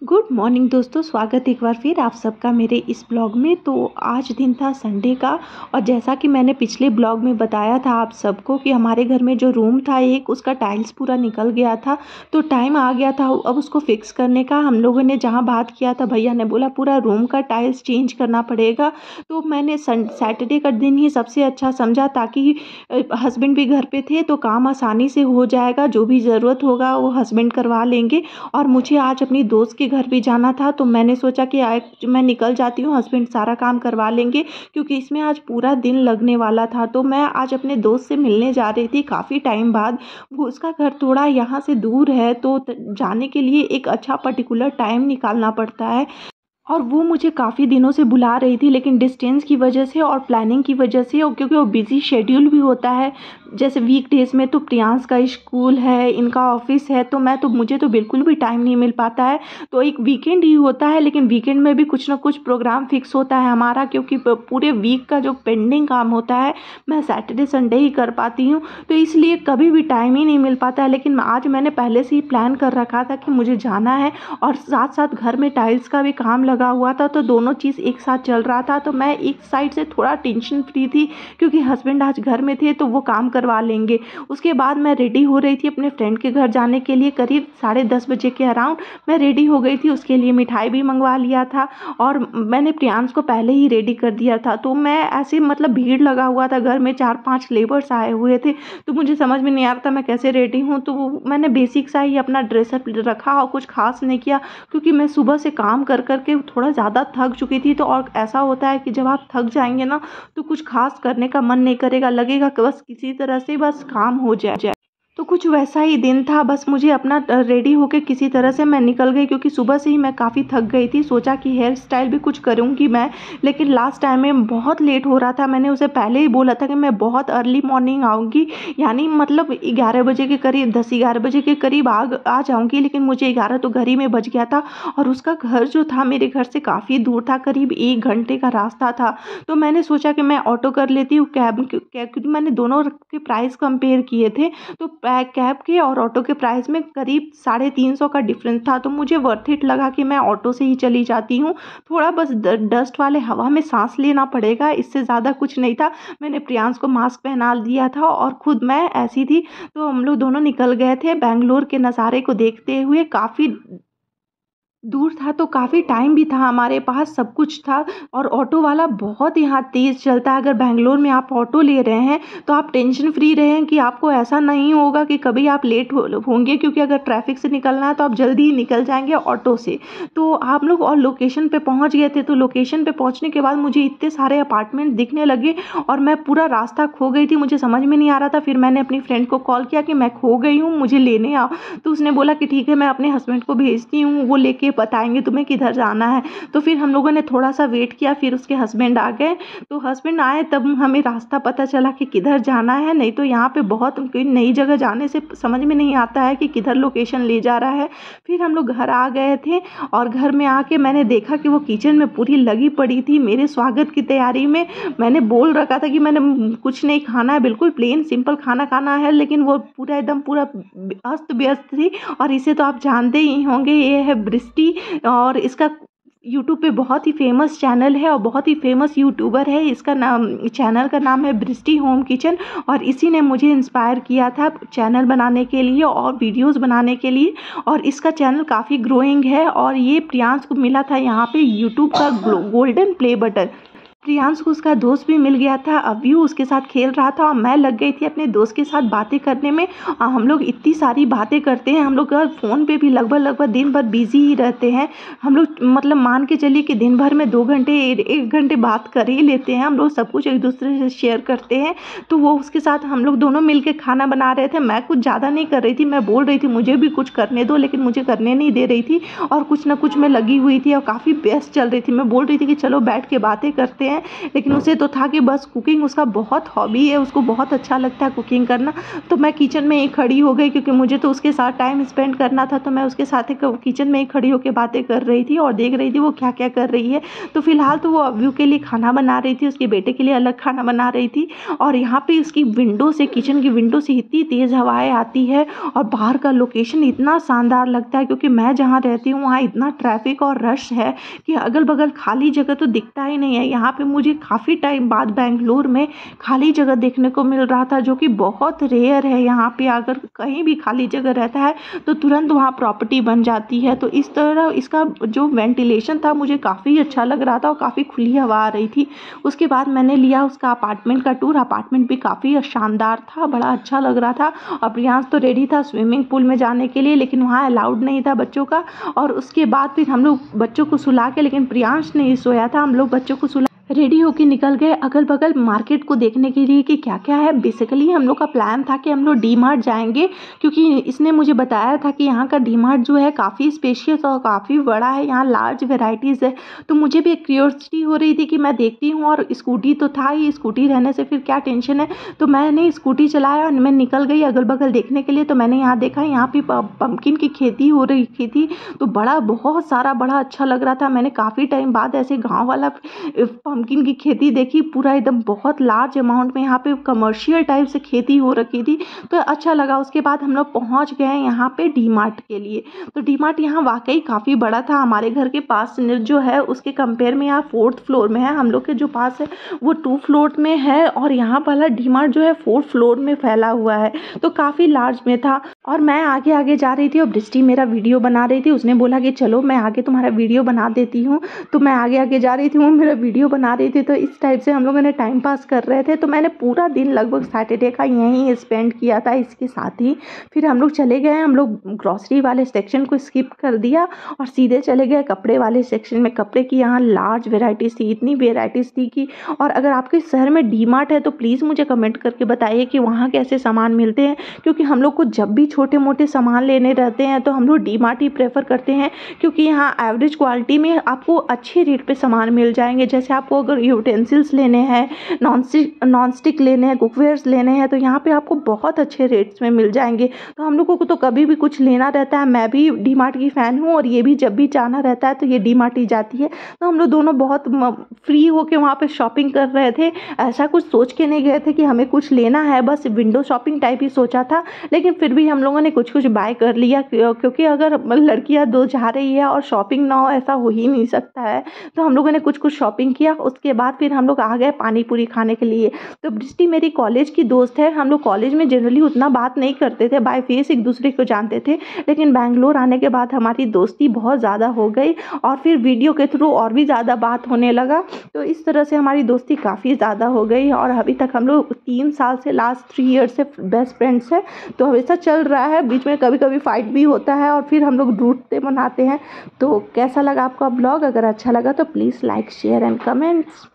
Good morning दोस्तों, स्वागत एक बार फिर आप सबका मेरे इस ब्लॉग में। तो आज दिन था संडे का, और जैसा कि मैंने पिछले ब्लॉग में बताया था आप सबको कि हमारे घर में जो रूम था एक, उसका टाइल्स पूरा निकल गया था। तो टाइम आ गया था अब उसको फिक्स करने का। हम लोगों ने जहां बात किया था, भैया ने बोला पूरा रूम का टाइल्स चेंज करना पड़ेगा। तो मैंने सैटरडे का दिन ही सबसे अच्छा समझा, ताकि हस्बैंड भी घर पे थे तो काम आसानी से हो जाएगा। जो भी ज़रूरत होगा वो हस्बैंड करवा लेंगे। और मुझे आज अपनी दोस्त के घर भी जाना था, तो मैंने सोचा कि आज मैं निकल जाती हूँ, हस्बैंड सारा काम करवा लेंगे, क्योंकि इसमें आज पूरा दिन लगने वाला था। तो मैं आज अपने दोस्त से मिलने जा रही थी काफ़ी टाइम बाद। वो उसका घर थोड़ा यहाँ से दूर है, तो जाने के लिए एक अच्छा पर्टिकुलर टाइम निकालना पड़ता है। और वो मुझे काफ़ी दिनों से बुला रही थी, लेकिन डिस्टेंस की वजह से और प्लानिंग की वजह से, और क्योंकि वो बिज़ी शेड्यूल भी होता है। जैसे वीकडेज़ में तो प्रियांश का स्कूल है, इनका ऑफिस है, तो मुझे तो बिल्कुल भी टाइम नहीं मिल पाता है। तो एक वीकेंड ही होता है, लेकिन वीकेंड में भी कुछ ना कुछ प्रोग्राम फिक्स होता है हमारा, क्योंकि पूरे वीक का जो पेंडिंग काम होता है मैं सैटरडे संडे ही कर पाती हूँ। तो इसलिए कभी भी टाइम ही नहीं मिल पाता है। लेकिन आज मैंने पहले से ही प्लान कर रखा था कि मुझे जाना है, और साथ साथ घर में टाइल्स का भी काम लगा हुआ था, तो दोनों चीज़ एक साथ चल रहा था। तो मैं एक साइड से थोड़ा टेंशन फ्री थी, क्योंकि हस्बैंड आज घर में थे तो वो काम करवा लेंगे। उसके बाद मैं रेडी हो रही थी अपने फ्रेंड के घर जाने के लिए। करीब 10:30 बजे के अराउंड मैं रेडी हो गई थी। उसके लिए मिठाई भी मंगवा लिया था, और मैंने प्रियांश को पहले ही रेडी कर दिया था। तो मैं ऐसे भीड़ लगा हुआ था घर में, 4-5 लेबर्स आए हुए थे, तो मुझे समझ में नहीं आ रहा था मैं कैसे रेडी हूँ। तो मैंने बेसिक सा ही अपना ड्रेसअप रखा, और कुछ खास नहीं किया, क्योंकि मैं सुबह से काम कर करके थोड़ा ज़्यादा थक चुकी थी। तो और ऐसा होता है कि जब आप थक जाएंगे ना, तो कुछ खास करने का मन नहीं करेगा, लगेगा कि बस किसी तरह से बस काम हो जाए। तो कुछ वैसा ही दिन था। बस मुझे अपना रेडी होकर किसी तरह से मैं निकल गई, क्योंकि सुबह से ही मैं काफ़ी थक गई थी। सोचा कि हेयर स्टाइल भी कुछ करूँगी मैं, लेकिन लास्ट टाइम में बहुत लेट हो रहा था। मैंने उसे पहले ही बोला था कि मैं बहुत अर्ली मॉर्निंग आऊँगी, यानी 11 बजे के करीब, 10-11 बजे के करीब आ जाऊँगी। लेकिन मुझे 11 तो घर ही में बज गया था, और उसका घर जो था मेरे घर से काफ़ी दूर था, करीब 1 घंटे का रास्ता था। तो मैंने सोचा कि मैं ऑटो कर लेती हूँ, कैब, क्योंकि मैंने दोनों के प्राइस कंपेयर किए थे। तो कैब के और ऑटो के प्राइस में करीब 350 का डिफरेंस था। तो मुझे वर्थ इट लगा कि मैं ऑटो से ही चली जाती हूँ। थोड़ा बस डस्ट वाले हवा में सांस लेना पड़ेगा, इससे ज़्यादा कुछ नहीं था। मैंने प्रियांश को मास्क पहना दिया था, और खुद मैं ऐसी थी। तो हम लोग दोनों निकल गए थे बेंगलोर के नज़ारे को देखते हुए। काफ़ी दूर था, तो काफ़ी टाइम भी था हमारे पास, सब कुछ था। और ऑटो वाला बहुत यहाँ तेज़ चलता है। अगर बेंगलोर में आप ऑटो ले रहे हैं तो आप टेंशन फ्री रहें कि आपको ऐसा नहीं होगा कि कभी आप लेट होंगे, क्योंकि अगर ट्रैफिक से निकलना है तो आप जल्दी ही निकल जाएंगे ऑटो से। तो आप लोग और लोकेशन पे पहुँच गए थे। तो लोकेशन पे पहुँचने के बाद मुझे इतने सारे अपार्टमेंट दिखने लगे, और मैं पूरा रास्ता खो गई थी, मुझे समझ में नहीं आ रहा था। फिर मैंने अपनी फ्रेंड को कॉल किया कि मैं खो गई हूँ, मुझे लेने आओ। तो उसने बोला कि ठीक है, मैं अपने हस्बैंड को भेजती हूँ, वो लेके बताएंगे तुम्हें किधर जाना है। तो फिर हम लोगों ने थोड़ा सा वेट किया, फिर उसके हस्बैंड आ गए। तो हस्बैंड आए तब हमें रास्ता पता चला कि किधर जाना है। नहीं तो यहाँ पे बहुत नई जगह जाने से समझ में नहीं आता है कि किधर लोकेशन ले जा रहा है। फिर हम लोग घर आ गए थे, और घर में आके मैंने देखा कि वो किचन में पूरी लगी पड़ी थी मेरे स्वागत की तैयारी में। मैंने बोल रखा था कि मैंने कुछ नहीं खाना है, बिल्कुल प्लेन सिंपल खाना खाना है, लेकिन वो पूरा अस्त व्यस्त थी। और इसे तो आप जानते ही होंगे, ये है बृष्टि, और इसका यूट्यूब पे बहुत ही फेमस चैनल है, और बहुत ही फेमस यूट्यूबर है। इसका नाम, चैनल का नाम है बृष्टि होम किचन, और इसी ने मुझे इंस्पायर किया था चैनल बनाने के लिए और वीडियोस बनाने के लिए। और इसका चैनल काफ़ी ग्रोइंग है, और ये प्रियांश को मिला था यहाँ पे यूट्यूब का गोल्डन प्ले बटन। प्रियांश को उसका दोस्त भी मिल गया था, अव्यू उसके साथ खेल रहा था, और मैं लग गई थी अपने दोस्त के साथ बातें करने में। हम लोग इतनी सारी बातें करते हैं, हम लोग फ़ोन पे भी लगभग दिन भर बिजी ही रहते हैं। हम लोग मान के चलिए कि दिन भर में 2 घंटे 1 घंटे बात कर ही लेते हैं। हम लोग सब कुछ एक दूसरे से शेयर करते हैं। तो वो उसके साथ हम लोग दोनों मिल के खाना बना रहे थे। मैं कुछ ज़्यादा नहीं कर रही थी, मैं बोल रही थी मुझे भी कुछ करने दो, लेकिन मुझे करने नहीं दे रही थी, और कुछ ना कुछ मैं लगी हुई थी, और काफ़ी व्यस्त चल रही थी। मैं बोल रही थी कि चलो बैठ के बातें करते हैं, हैं, लेकिन उसे तो था कि बस कुकिंग उसका बहुत हॉबी है, उसको बहुत अच्छा लगता है कुकिंग करना। तो मैं किचन में ही खड़ी हो गई क्योंकि मुझे तो उसके साथ टाइम स्पेंड करना था, तो मैं उसके साथ किचन में ही खड़ी होकर बातें कर रही थी और देख रही थी वो क्या क्या कर रही है। तो फिलहाल तो वो अव्यू के लिए खाना बना रही थी, उसके बेटे के लिए अलग खाना बना रही थी। और यहाँ पे उसकी विंडो से, किचन की विंडो से इतनी तेज़ हवाएं आती है और बाहर का लोकेशन इतना शानदार लगता है, क्योंकि मैं जहाँ रहती हूँ वहाँ इतना ट्रैफिक और रश है कि अगल बगल खाली जगह तो दिखता ही नहीं है। यहाँ पे मुझे काफ़ी टाइम बाद बेंगलोर में खाली जगह देखने को मिल रहा था, जो कि बहुत रेयर है। यहाँ पे अगर कहीं भी खाली जगह रहता है तो तुरंत वहाँ प्रॉपर्टी बन जाती है। तो इस तरह इसका जो वेंटिलेशन था मुझे काफ़ी अच्छा लग रहा था और काफ़ी खुली हवा आ रही थी। उसके बाद मैंने लिया उसका अपार्टमेंट का टूर। अपार्टमेंट भी काफ़ी शानदार था, बड़ा अच्छा लग रहा था। और प्रियांश तो रेडी था स्विमिंग पूल में जाने के लिए, लेकिन वहाँ अलाउड नहीं था बच्चों का। और उसके बाद फिर हम लोग बच्चों को सुला के, लेकिन प्रियांश नहीं सोया था, हम लोग बच्चों को सुला रेडी होके निकल गए अगल बगल मार्केट को देखने के लिए कि क्या क्या है। बेसिकली हम लोग का प्लान था कि हम लोग डी मार्ट जाएंगे, क्योंकि इसने मुझे बताया था कि यहाँ का डी मार्ट जो है काफ़ी स्पेशियस और काफ़ी बड़ा है, यहाँ लार्ज वेराइटीज़ है। तो मुझे भी एक क्यूरियोसिटी हो रही थी कि मैं देखती हूँ, और स्कूटी तो था ही, स्कूटी रहने से फिर क्या टेंशन है। तो मैंने स्कूटी चलाया और मैं निकल गई अगल बगल देखने के लिए। तो मैंने यहाँ देखा, यहाँ पे पम्पकिन की खेती हो रही थी, तो बहुत सारा बड़ा अच्छा लग रहा था। मैंने काफ़ी टाइम बाद ऐसे गाँव वाला पम्पकिन की खेती देखी, पूरा एकदम बहुत लार्ज अमाउंट में यहाँ पे कमर्शियल टाइप से खेती हो रखी थी, तो अच्छा लगा। उसके बाद हम लोग पहुँच गए यहाँ पे डी मार्ट के लिए। तो डी मार्ट यहाँ वाकई काफ़ी बड़ा था, हमारे घर के पास जो है उसके कंपेयर में यहाँ 4th फ्लोर में है, हम लोग के जो पास है वो 2 फ्लोर में है, और यहाँ वाला डी मार्ट जो है 4th फ्लोर में फैला हुआ है, तो काफ़ी लार्ज में था। और मैं आगे आगे जा रही थी और दृष्टि मेरा वीडियो बना रही थी। उसने बोला कि चलो मैं आगे तुम्हारा वीडियो बना देती हूँ, तो मैं आगे आगे जा रही थी, वो मेरा वीडियो बना रही थी। तो इस टाइप से हम लोगों ने टाइम पास कर रहे थे। तो मैंने पूरा दिन लगभग सैटरडे का यहीं स्पेंड किया था इसके साथ ही। फिर हम लोग चले गए, हम लोग ग्रॉसरी वाले सेक्शन को स्किप कर दिया और सीधे चले गए कपड़े वाले सेक्शन में। कपड़े की यहाँ लार्ज वेराइटीज़ थी, इतनी वेराइटीज़ थी कि, और अगर आपके शहर में डी मार्ट है तो प्लीज़ मुझे कमेंट करके बताइए कि वहाँ कैसे सामान मिलते हैं, क्योंकि हम लोग को जब भी छोटे मोटे सामान लेने रहते हैं तो हम लोग डी मार्ट ही प्रेफर करते हैं, क्योंकि यहाँ एवरेज क्वालिटी में आपको अच्छे रेट पे सामान मिल जाएंगे। जैसे आपको अगर यूटेंसिल्स लेने हैं, नॉन स्टिक लेने हैं, कुकवेयर्स लेने हैं, तो यहाँ पे आपको बहुत अच्छे रेट्स में मिल जाएंगे। तो हम लोगों को तो कभी भी कुछ लेना रहता है, मैं भी डी मार्ट की फ़ैन हूँ, और ये भी जब भी जाना रहता है तो ये डी मार्ट ही जाती है। तो हम लोग दोनों बहुत फ्री होके वहाँ पे शॉपिंग कर रहे थे। ऐसा कुछ सोच के नहीं गए थे कि हमें कुछ लेना है, बस विंडो शॉपिंग टाइप ही सोचा था, लेकिन फिर भी हम लोगों ने कुछ कुछ बाय कर लिया, क्योंकि अगर लड़कियां दो जा रही है और शॉपिंग ना हो ऐसा हो ही नहीं सकता है। तो हम लोगों ने कुछ कुछ शॉपिंग किया। उसके बाद फिर हम लोग आ गए पानी पूरी खाने के लिए। तो दृष्टि मेरी कॉलेज की दोस्त है, हम लोग कॉलेज में जनरली उतना बात नहीं करते थे, बाय फेस एक दूसरे को जानते थे, लेकिन बैंगलोर आने के बाद हमारी दोस्ती बहुत ज़्यादा हो गई और फिर वीडियो के थ्रू और भी ज़्यादा बात होने लगा। तो इस तरह से हमारी दोस्ती काफ़ी ज़्यादा हो गई और अभी तक हम लोग 3 साल से, लास्ट 3 ईयर से बेस्ट फ्रेंड्स हैं। तो हमेशा चल रहा है, बीच में कभी कभी फाइट भी होता है और फिर हम लोग रूठते मनाते हैं। तो कैसा लगा आपका ब्लॉग? अगर अच्छा लगा तो please like, share and comments.